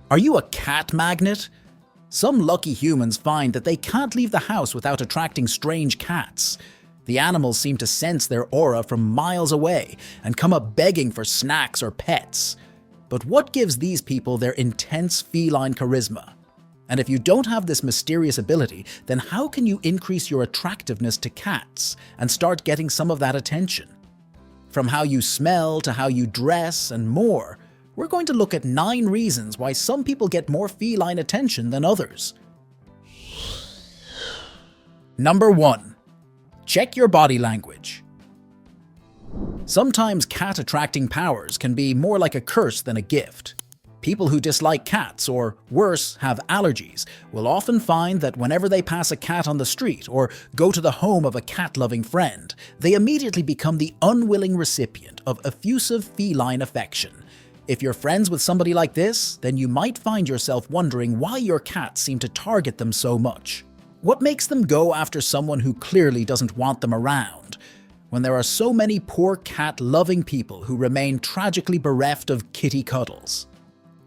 Are you a cat magnet? Some lucky humans find that they can't leave the house without attracting strange cats. The animals seem to sense their aura from miles away and come up begging for snacks or pets. But what gives these people their intense feline charisma? And if you don't have this mysterious ability, then how can you increase your attractiveness to cats and start getting some of that attention? From how you smell to how you dress and more, we're going to look at 9 reasons why some people get more feline attention than others. Number 1. Check your body language. Sometimes cat-attracting powers can be more like a curse than a gift. People who dislike cats, or worse, have allergies, will often find that whenever they pass a cat on the street or go to the home of a cat-loving friend, they immediately become the unwilling recipient of effusive feline affection. If you're friends with somebody like this, then you might find yourself wondering why your cats seem to target them so much. What makes them go after someone who clearly doesn't want them around, when there are so many poor cat-loving people who remain tragically bereft of kitty cuddles?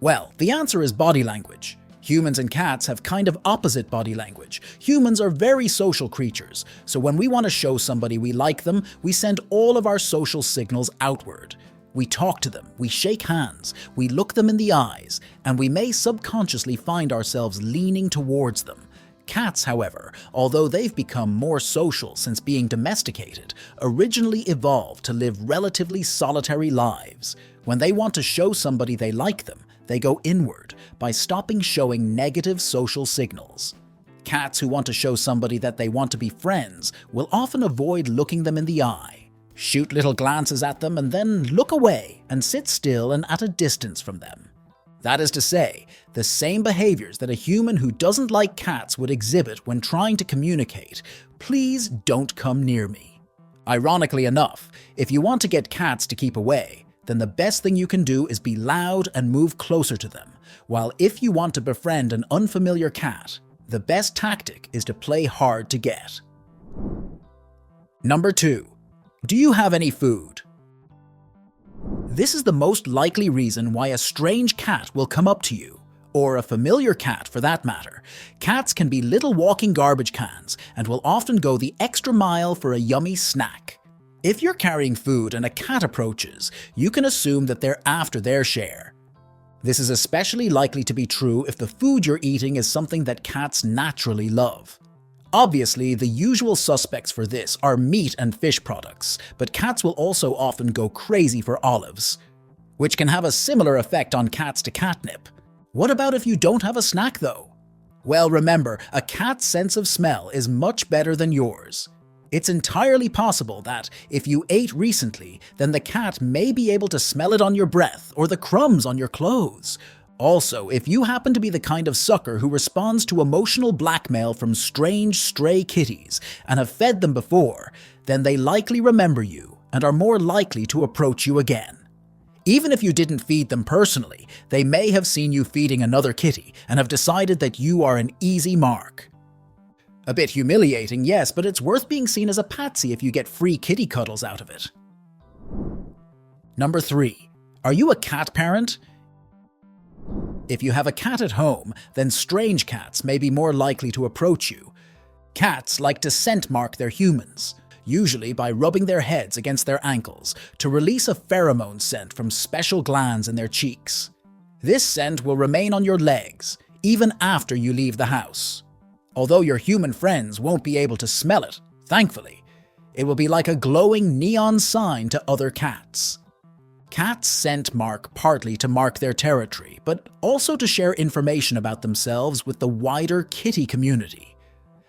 Well, the answer is body language. Humans and cats have kind of opposite body language. Humans are very social creatures, so when we want to show somebody we like them, we send all of our social signals outward. We talk to them, we shake hands, we look them in the eyes, and we may subconsciously find ourselves leaning towards them. Cats, however, although they've become more social since being domesticated, originally evolved to live relatively solitary lives. When they want to show somebody they like them, they go inward by stopping showing negative social signals. Cats who want to show somebody that they want to be friends will often avoid looking them in the eye, shoot little glances at them, and then look away and sit still and at a distance from them. That is to say, the same behaviors that a human who doesn't like cats would exhibit when trying to communicate. Please don't come near me. Ironically enough, if you want to get cats to keep away, then the best thing you can do is be loud and move closer to them, while if you want to befriend an unfamiliar cat, the best tactic is to play hard to get. Number 2. Do you have any food? This is the most likely reason why a strange cat will come up to you, or a familiar cat for that matter. Cats can be little walking garbage cans and will often go the extra mile for a yummy snack. If you're carrying food and a cat approaches, you can assume that they're after their share. This is especially likely to be true if the food you're eating is something that cats naturally love. Obviously, the usual suspects for this are meat and fish products, but cats will also often go crazy for olives, which can have a similar effect on cats to catnip. What about if you don't have a snack though? Well, remember, a cat's sense of smell is much better than yours. It's entirely possible that if you ate recently, then the cat may be able to smell it on your breath or the crumbs on your clothes. Also, if you happen to be the kind of sucker who responds to emotional blackmail from strange stray kitties and have fed them before, then they likely remember you and are more likely to approach you again. Even if you didn't feed them personally, they may have seen you feeding another kitty and have decided that you are an easy mark. A bit humiliating, yes, but it's worth being seen as a patsy if you get free kitty cuddles out of it. Number 3. Are you a cat parent? If you have a cat at home, then strange cats may be more likely to approach you. Cats like to scent mark their humans, usually by rubbing their heads against their ankles to release a pheromone scent from special glands in their cheeks. This scent will remain on your legs, even after you leave the house. Although your human friends won't be able to smell it, thankfully, it will be like a glowing neon sign to other cats. Cats scent mark partly to mark their territory, but also to share information about themselves with the wider kitty community.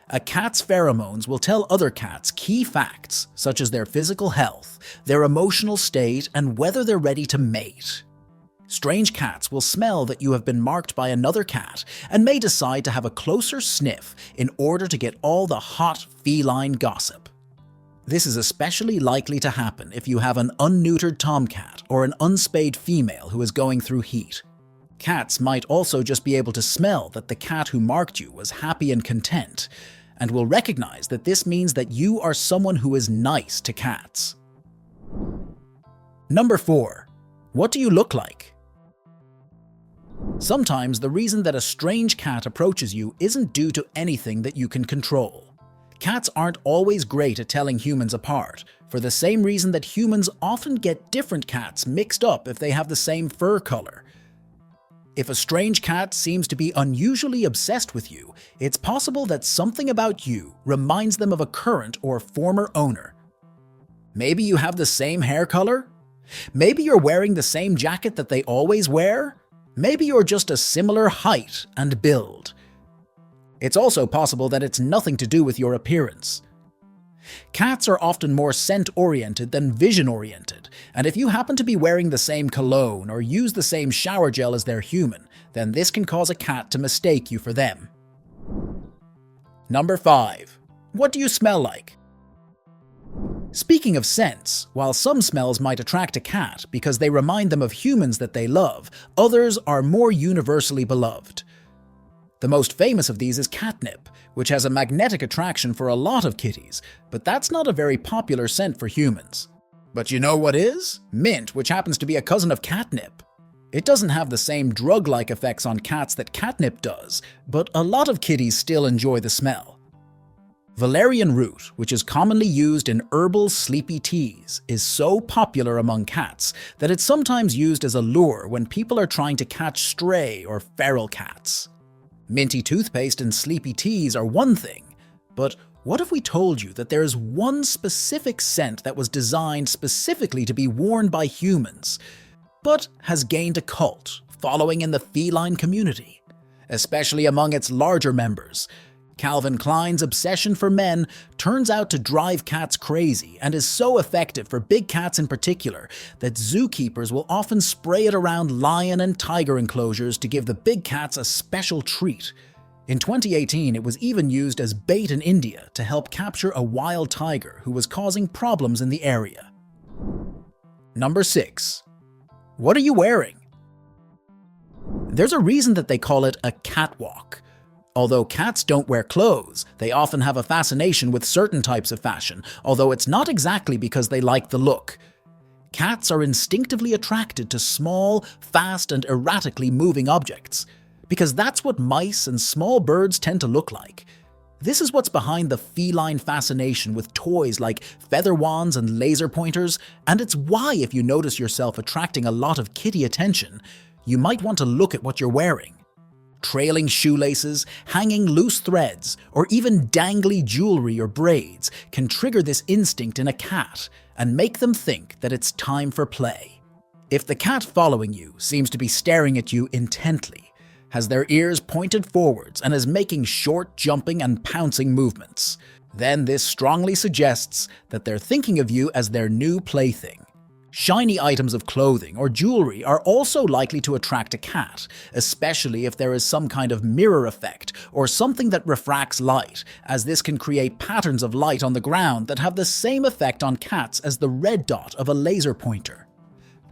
A cat's pheromones will tell other cats key facts, such as their physical health, their emotional state, and whether they're ready to mate. Strange cats will smell that you have been marked by another cat and may decide to have a closer sniff in order to get all the hot feline gossip. This is especially likely to happen if you have an unneutered tomcat or an unspayed female who is going through heat. Cats might also just be able to smell that the cat who marked you was happy and content, and will recognize that this means that you are someone who is nice to cats. Number 4. What do you look like? Sometimes the reason that a strange cat approaches you isn't due to anything that you can control. Cats aren't always great at telling humans apart, for the same reason that humans often get different cats mixed up if they have the same fur color. If a strange cat seems to be unusually obsessed with you, it's possible that something about you reminds them of a current or former owner. Maybe you have the same hair color? Maybe you're wearing the same jacket that they always wear? Maybe you're just a similar height and build. It's also possible that it's nothing to do with your appearance. Cats are often more scent-oriented than vision-oriented, and if you happen to be wearing the same cologne or use the same shower gel as their human, then this can cause a cat to mistake you for them. Number 5. What do you smell like? Speaking of scents, while some smells might attract a cat because they remind them of humans that they love, others are more universally beloved. The most famous of these is catnip, which has a magnetic attraction for a lot of kitties, but that's not a very popular scent for humans. But you know what is? Mint, which happens to be a cousin of catnip. It doesn't have the same drug-like effects on cats that catnip does, but a lot of kitties still enjoy the smell. Valerian root, which is commonly used in herbal sleepy teas, is so popular among cats that it's sometimes used as a lure when people are trying to catch stray or feral cats. Minty toothpaste and sleepy teas are one thing, but what if we told you that there is one specific scent that was designed specifically to be worn by humans, but has gained a cult following in the feline community, especially among its larger members? Calvin Klein's obsession for men turns out to drive cats crazy and is so effective for big cats in particular that zookeepers will often spray it around lion and tiger enclosures to give the big cats a special treat. In 2018, it was even used as bait in India to help capture a wild tiger who was causing problems in the area. Number 6. What are you wearing? There's a reason that they call it a catwalk. Although cats don't wear clothes, they often have a fascination with certain types of fashion, although it's not exactly because they like the look. Cats are instinctively attracted to small, fast, and erratically moving objects, because that's what mice and small birds tend to look like. This is what's behind the feline fascination with toys like feather wands and laser pointers, and it's why if you notice yourself attracting a lot of kitty attention, you might want to look at what you're wearing. Trailing shoelaces, hanging loose threads, or even dangly jewelry or braids can trigger this instinct in a cat and make them think that it's time for play. If the cat following you seems to be staring at you intently, has their ears pointed forwards and is making short jumping and pouncing movements, then this strongly suggests that they're thinking of you as their new plaything. Shiny items of clothing or jewelry are also likely to attract a cat, especially if there is some kind of mirror effect or something that refracts light, as this can create patterns of light on the ground that have the same effect on cats as the red dot of a laser pointer.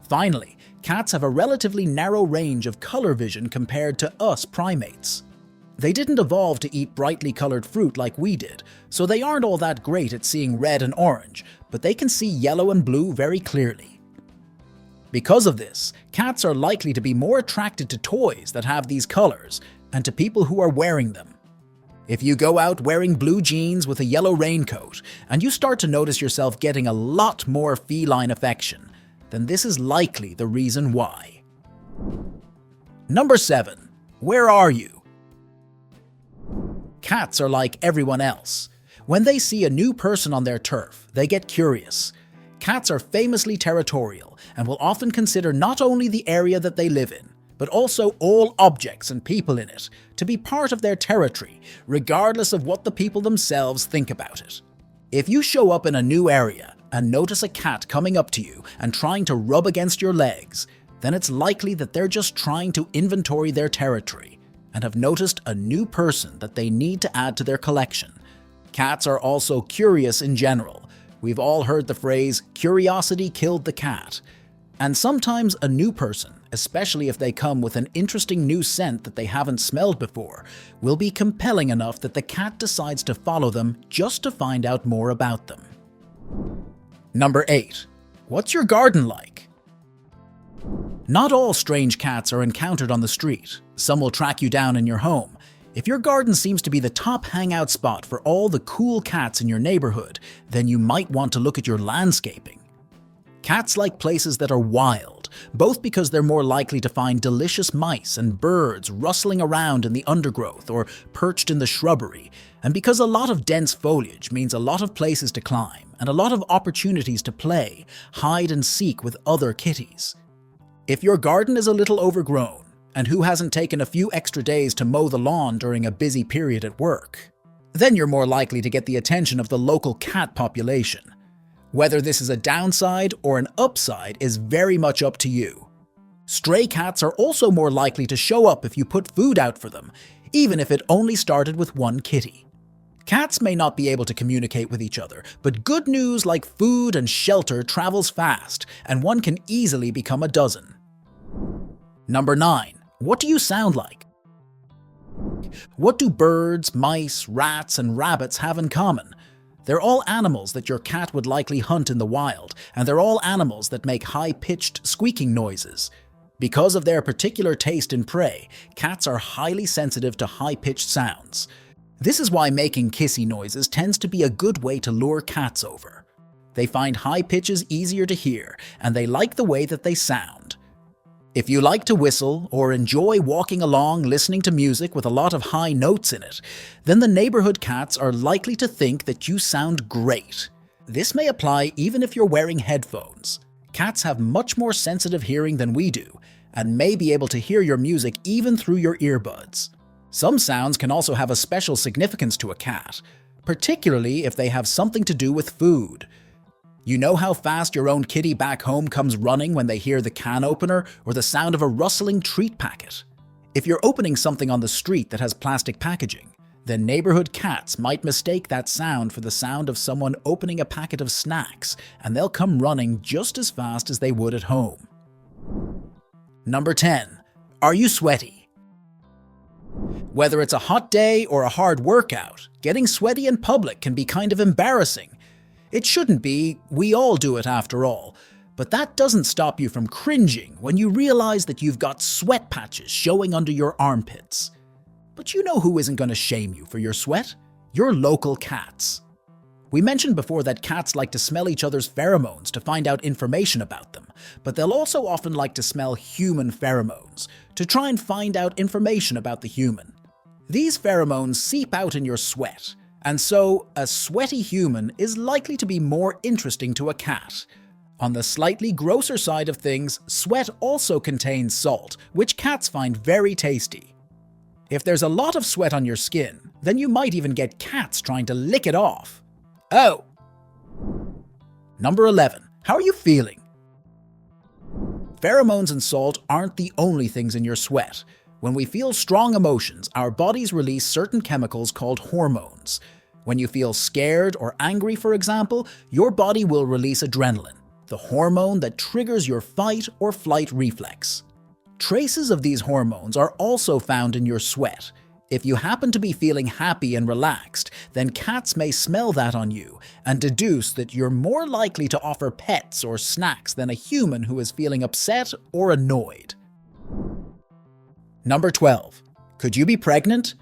Finally, cats have a relatively narrow range of color vision compared to us primates. They didn't evolve to eat brightly colored fruit like we did, so they aren't all that great at seeing red and orange, but they can see yellow and blue very clearly. Because of this, cats are likely to be more attracted to toys that have these colors and to people who are wearing them. If you go out wearing blue jeans with a yellow raincoat and you start to notice yourself getting a lot more feline affection, then this is likely the reason why. Number 7. Where are you? Cats are like everyone else. When they see a new person on their turf, they get curious. Cats are famously territorial and will often consider not only the area that they live in, but also all objects and people in it to be part of their territory, regardless of what the people themselves think about it. If you show up in a new area and notice a cat coming up to you and trying to rub against your legs, then it's likely that they're just trying to inventory their territory and have noticed a new person that they need to add to their collection. Cats are also curious in general. We've all heard the phrase, "curiosity killed the cat." And sometimes a new person, especially if they come with an interesting new scent that they haven't smelled before, will be compelling enough that the cat decides to follow them just to find out more about them. Number 8. What's your garden like? Not all strange cats are encountered on the street. Some will track you down in your home. If your garden seems to be the top hangout spot for all the cool cats in your neighborhood, then you might want to look at your landscaping. Cats like places that are wild, both because they're more likely to find delicious mice and birds rustling around in the undergrowth or perched in the shrubbery, and because a lot of dense foliage means a lot of places to climb and a lot of opportunities to play, hide and seek with other kitties. If your garden is a little overgrown, and who hasn't taken a few extra days to mow the lawn during a busy period at work, then you're more likely to get the attention of the local cat population. Whether this is a downside or an upside is very much up to you. Stray cats are also more likely to show up if you put food out for them, even if it only started with one kitty. Cats may not be able to communicate with each other, but good news like food and shelter travels fast, and one can easily become a dozen. Number 9. What do you sound like? What do birds, mice, rats, and rabbits have in common? They're all animals that your cat would likely hunt in the wild, and they're all animals that make high-pitched squeaking noises. Because of their particular taste in prey, cats are highly sensitive to high-pitched sounds. This is why making kissy noises tends to be a good way to lure cats over. They find high pitches easier to hear, and they like the way that they sound. If you like to whistle or enjoy walking along listening to music with a lot of high notes in it, then the neighborhood cats are likely to think that you sound great. This may apply even if you're wearing headphones. Cats have much more sensitive hearing than we do, and may be able to hear your music even through your earbuds. Some sounds can also have a special significance to a cat, particularly if they have something to do with food. You know how fast your own kitty back home comes running when they hear the can opener or the sound of a rustling treat packet? If you're opening something on the street that has plastic packaging, then neighborhood cats might mistake that sound for the sound of someone opening a packet of snacks, and they'll come running just as fast as they would at home. Number 10. Are you sweaty? Whether it's a hot day or a hard workout, getting sweaty in public can be kind of embarrassing. It shouldn't be, we all do it after all, but that doesn't stop you from cringing when you realize that you've got sweat patches showing under your armpits. But you know who isn't going to shame you for your sweat? Your local cats. We mentioned before that cats like to smell each other's pheromones to find out information about them, but they'll also often like to smell human pheromones to try and find out information about the human. These pheromones seep out in your sweat, and so a sweaty human is likely to be more interesting to a cat. On the slightly grosser side of things, sweat also contains salt, which cats find very tasty. If there's a lot of sweat on your skin, then you might even get cats trying to lick it off. Oh! Number 11. How are you feeling? Pheromones and salt aren't the only things in your sweat. When we feel strong emotions, our bodies release certain chemicals called hormones. When you feel scared or angry, for example, your body will release adrenaline, the hormone that triggers your fight or flight reflex. Traces of these hormones are also found in your sweat. If you happen to be feeling happy and relaxed, then cats may smell that on you and deduce that you're more likely to offer pets or snacks than a human who is feeling upset or annoyed. Number 12. Could you be pregnant?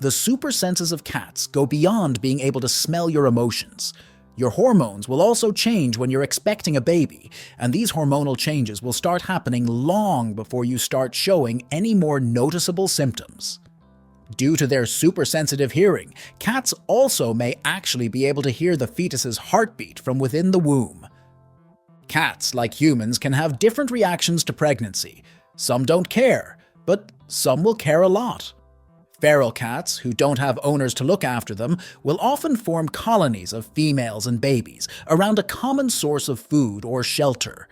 The super senses of cats go beyond being able to smell your emotions. Your hormones will also change when you're expecting a baby, and these hormonal changes will start happening long before you start showing any more noticeable symptoms. Due to their super sensitive hearing, cats also may actually be able to hear the fetus's heartbeat from within the womb. Cats, like humans, can have different reactions to pregnancy. Some don't care, but some will care a lot. Feral cats, who don't have owners to look after them, will often form colonies of females and babies around a common source of food or shelter.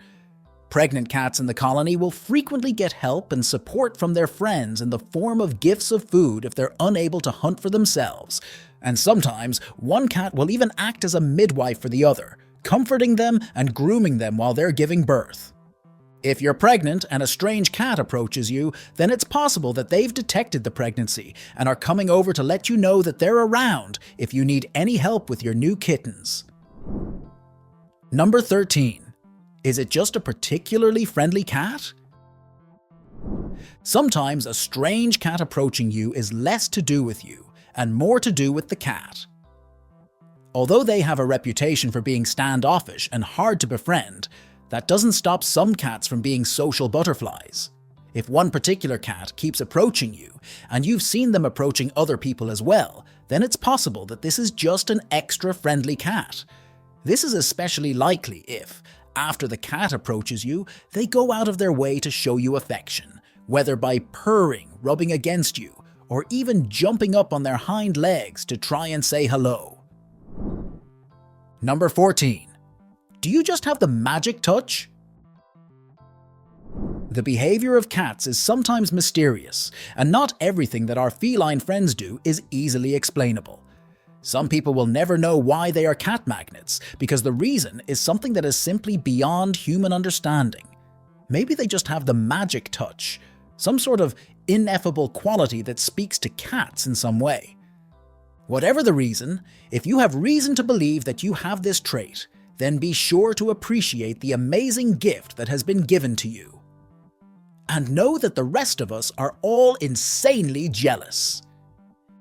Pregnant cats in the colony will frequently get help and support from their friends in the form of gifts of food if they're unable to hunt for themselves, and sometimes one cat will even act as a midwife for the other, comforting them and grooming them while they're giving birth. If you're pregnant and a strange cat approaches you, then it's possible that they've detected the pregnancy and are coming over to let you know that they're around if you need any help with your new kittens. Number 13. Is it just a particularly friendly cat? Sometimes a strange cat approaching you is less to do with you and more to do with the cat. Although they have a reputation for being standoffish and hard to befriend, that doesn't stop some cats from being social butterflies. If one particular cat keeps approaching you, and you've seen them approaching other people as well, then it's possible that this is just an extra friendly cat. This is especially likely if, after the cat approaches you, they go out of their way to show you affection, whether by purring, rubbing against you, or even jumping up on their hind legs to try and say hello. Number 14. Do you just have the magic touch? The behavior of cats is sometimes mysterious, and not everything that our feline friends do is easily explainable. Some people will never know why they are cat magnets, because the reason is something that is simply beyond human understanding. Maybe they just have the magic touch, some sort of ineffable quality that speaks to cats in some way. Whatever the reason, if you have reason to believe that you have this trait, then be sure to appreciate the amazing gift that has been given to you. And know that the rest of us are all insanely jealous.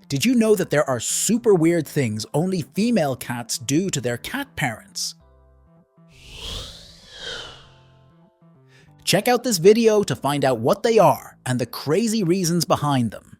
Did you know that there are super weird things only female cats do to their cat parents? Check out this video to find out what they are and the crazy reasons behind them.